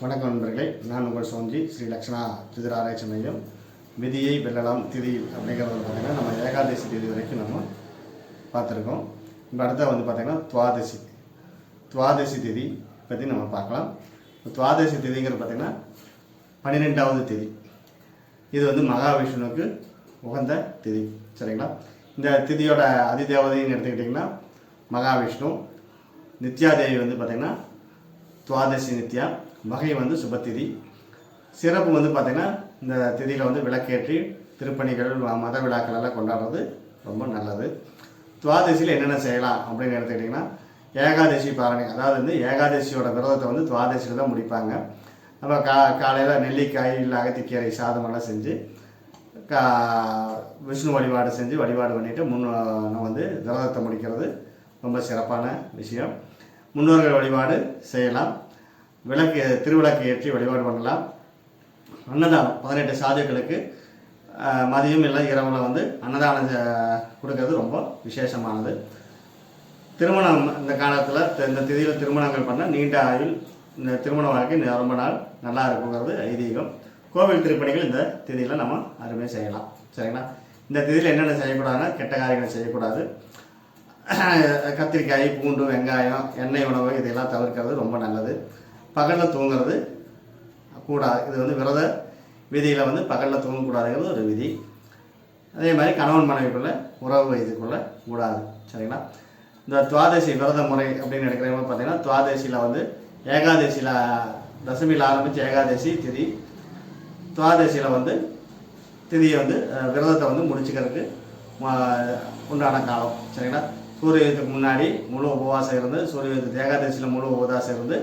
வணக்கம் நண்பர்களே, நான் உங்கள் சோஞ்சி ஸ்ரீ லக்ஷ்மணா ஜோதிட ஆராய்ச்சி மையம். விதியை வெல்லலாம் திதியில் அப்படிங்கிறது பார்த்திங்கன்னா நம்ம ஏகாதசி திதி வரைக்கும் நம்ம பார்த்துருக்கோம். இப்போ அடுத்த பார்த்திங்கன்னா துவாதசி திதி பற்றி நம்ம பார்க்கலாம். துவாதசி திதிங்கிறது பார்த்திங்கன்னா 12வது திதி. இது மகாவிஷ்ணுவுக்கு உகந்த திதி. சரிங்களா? இந்த திதியோட அதிதேவதைன்னு எடுத்துக்கிட்டிங்கன்னா மகாவிஷ்ணு. நித்யாதேவி பார்த்திங்கன்னா துவாதசி நித்யா. வகை சுபத்திதி. சிறப்பு பார்த்திங்கன்னா இந்த திதியில் விளக்கேற்றி திருப்பணிகள் மத விழாக்கள் எல்லாம் கொண்டாடுறது ரொம்ப நல்லது. துவாதசியில் என்னென்ன செய்யலாம் அப்படின்னு எடுத்துக்கிட்டிங்கன்னா ஏகாதசி பாரணி, அதாவது ஏகாதசியோட விரதத்தை துவாதசியில் தான் முடிப்பாங்க. நம்ம காலையில் நெல்லிக்காய் இல்லை அகத்திக்கீரை சாதமெல்லாம் செஞ்சு விஷ்ணு வழிபாடு செஞ்சு வழிபாடு பண்ணிவிட்டு நம்ம விரதத்தை முடிக்கிறது ரொம்ப சிறப்பான விஷயம். முன்னோர்கள் வழிபாடு செய்யலாம். திருவிளக்கு ஏற்றி வழிபாடு பண்ணலாம். அன்னதானம் 18 சாதுக்களுக்கு மதியம் இல்லை இரவில் அன்னதானம் கொடுக்கறது ரொம்ப விசேஷமானது. திருமணம் இந்த காலத்தில் இந்த திதியில் திருமணங்கள் பண்ணால் நீண்ட ஆயுள், இந்த திருமண வாழ்க்கை ரொம்ப நாள் நல்லா இருக்குங்கிறது ஐதீகம். கோவில் திருப்பணிகள் இந்த திதியில் நம்ம அருமையாக செய்யலாம். சரிங்களா? இந்த திதியில் என்னென்ன செய்யக்கூடாதுன்னா கெட்ட காரியங்களை செய்யக்கூடாது. கத்திரிக்காய், பூண்டு, வெங்காயம், எண்ணெய் உணவு இதையெல்லாம் தவிர்க்கிறது ரொம்ப நல்லது. பகலில் தூங்குறது கூடாது. இது விரத விதியில் பகலில் தூங்கக்கூடாதுங்கிறது ஒரு விதி. அதே மாதிரி கணவன் மனைவிக்குள்ளே உறவு இதுக்குள்ளே கூடாது. சரிங்களா? இந்த துவாதசி விரத முறை அப்படின்னு எடுக்கிறவங்க பார்த்திங்கன்னா துவாதசியில் ஏகாதசியில் தசமியில் ஆரம்பித்து ஏகாதசி திதி, துவாதசியில் திதியை விரதத்தை முடிச்சுக்கிறதுக்கு உண்டான காலம். சரிங்களா? சூரியத்துக்கு முன்னாடி முழு உபவாசம் இருந்து, சூரியத்துக்கு ஏகாதசியில் முழு உபவாசம் இருந்து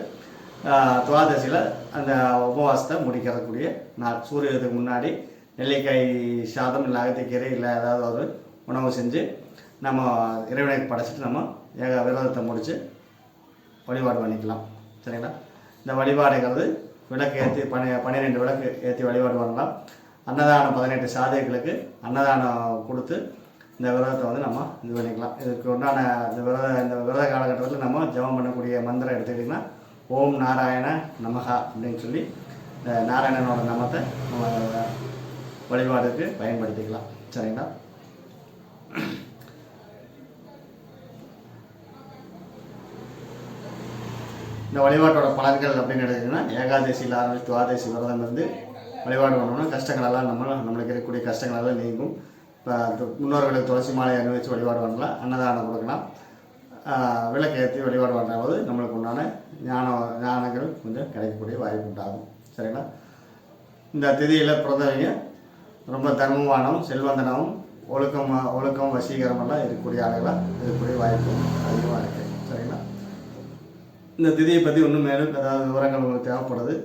துவாதசியில் அந்த உபவாசத்தை முடிக்கிறக்கூடிய நாள். சூரியத்துக்கு முன்னாடி நெல்லிக்காய் சாதம் இல்லை அகத்திக்கீரை இல்லை ஏதாவது ஒரு உணவு செஞ்சு நம்ம இறைவனுக்கு படைச்சிட்டு நம்ம விரதத்தை முடித்து வழிபாடு பண்ணிக்கலாம். சரிங்களா? இந்த வழிபாடுங்கிறது விளக்கு ஏற்றி 12 விளக்கு ஏற்றி வழிபாடு பண்ணலாம். அன்னதானம் 18 சாதைகளுக்கு அன்னதானம் கொடுத்து இந்த விரதத்தை நம்ம இது பண்ணிக்கலாம். இதுக்கு உண்டான இந்த விரத காலகட்டத்தில் நம்ம ஜெபம் பண்ணக்கூடிய மந்திரம் எடுத்துக்கிட்டிங்கன்னா ஓம் நாராயண நமகா அப்படின்னு சொல்லி இந்த நாராயணனோட நாமத்தை நம்ம வழிபாடுக்கு பயன்படுத்திக்கலாம். சரிங்களா? இந்த வழிபாட்டோட பலன்கள் அப்படின்னு எடுத்துக்கிட்டிங்கன்னா ஏகாதசியில் ஆரம்பித்து துவாதசி விரதம் வழிபாடு பண்ணோம்னா கஷ்டங்களெல்லாம் நம்மளுக்கு இருக்கக்கூடிய கஷ்டங்களெல்லாம் நீங்கும். இப்போ முன்னோர்களுக்கு துளசி மாலை அணிவிச்சு வழிபாடு பண்ணலாம். அன்னதானம் கொடுக்கலாம். விளக்கு ஏற்றி வழிபாடு பண்ணுறது நம்மளுக்கு உண்டான ஞானங்கள் கொஞ்சம் கிடைக்கக்கூடிய வாய்ப்பு உண்டாகும். சரிங்களா? இந்த திதியில் பிறந்தவங்க ரொம்ப தர்மவானம், செல்வந்தனமும், ஒழுக்கம் வசீகரமெல்லாம் இருக்கக்கூடிய ஆளுகளாக இருக்கக்கூடிய வாய்ப்பு அதிகமாக இருக்குது. சரிங்களா? இந்த திதியை பற்றி இன்னும் மேலும் ஏதாவது விவரங்கள் உங்களுக்கு தேவைப்படுது,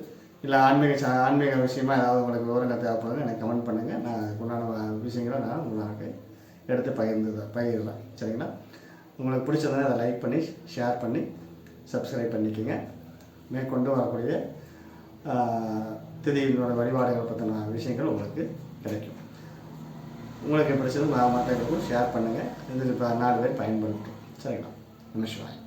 இல்லை ஆன்மீக விஷயமாக ஏதாவது உங்களுக்கு விவரங்கள் தேவைப்படுது எனக்கு கமெண்ட் பண்ணுங்கள். நான் உண்டான விஷயங்களை நான் உங்களுக்கு எடுத்து பகிர்றேன். சரிங்களா? உங்களுக்கு பிடிச்சதுன்னா அதை லைக் பண்ணி ஷேர் பண்ணி சப்ஸ்கிரைப் பண்ணிக்கோங்க. மேற்கொண்டு வரக்கூடிய திதியினோட வழிபாடுகள் பற்றின விஷயங்கள் உங்களுக்கு கிடைக்கும். உங்களுக்கு பிடிச்சது மற்றவங்களுக்கும் ஷேர் பண்ணுங்கள். இது இப்போ 4 பேர் பயன்படுத்தும். சரிங்களா? நமஸ்காரம்.